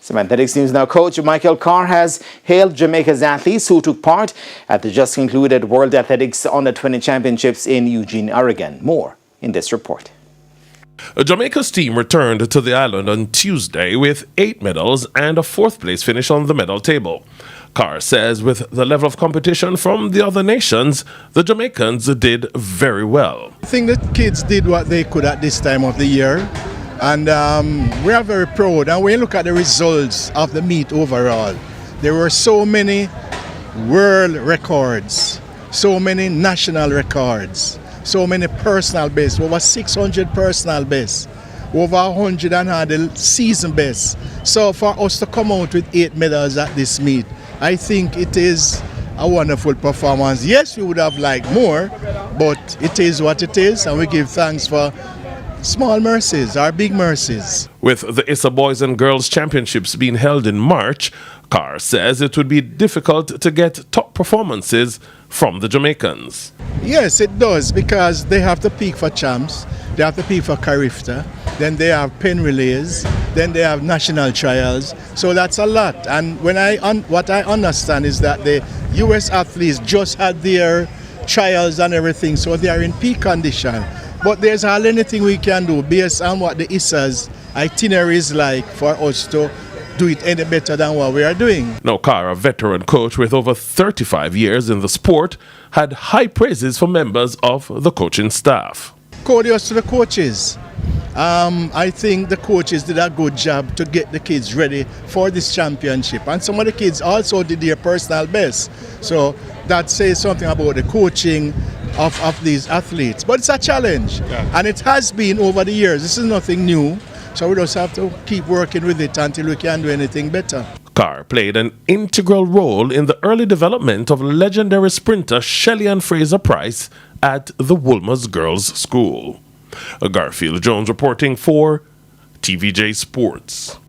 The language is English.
Some athletics news now. Coach Michael Carr has hailed Jamaica's athletes who took part at the just concluded World Athletics Under-20 Championships in Eugene, Oregon. More in this report. Jamaica's team returned to the island on Tuesday with 8 medals and a 4th place finish on the medal table. Carr says with the level of competition from the other nations, the Jamaicans did very well. I think the kids did what they could at this time of the year. And we are very proud. And when you look at the results of the meet overall, there were so many world records, so many national records, so many personal bests, over 600 personal bests, over 100 and the season bests. So for us to come out with 8 medals at this meet, I think it is a wonderful performance. Yes, we would have liked more, but it is what it is, and we give thanks for small mercies, our big mercies. With the ISA Boys and Girls Championships being held in March, Carr says it would be difficult to get top performances from the Jamaicans. Yes, it does, because they have to peak for champs, they have to peak for Carifta, then they have pen relays, then they have national trials, so that's a lot. And what I understand is that the US athletes just had their trials and everything, so they are in peak condition. But there's hardly anything we can do based on what the ISA's itinerary is like for us to do it any better than what we are doing. Now, Carr, a veteran coach with over 35 years in the sport, had high praises for members of the coaching staff. Kudos to the coaches. I think the coaches did a good job to get the kids ready for this championship. And some of the kids also did their personal best. So that says something about the coaching of these athletes. But it's a challenge. Yeah. And it has been over the years. This is nothing new. So we just have to keep working with it until we can do anything better. Carr played an integral role in the early development of legendary sprinter Shelley Ann Fraser Price at the Wolmer's Girls' School. Garfield Jones reporting for TVJ Sports.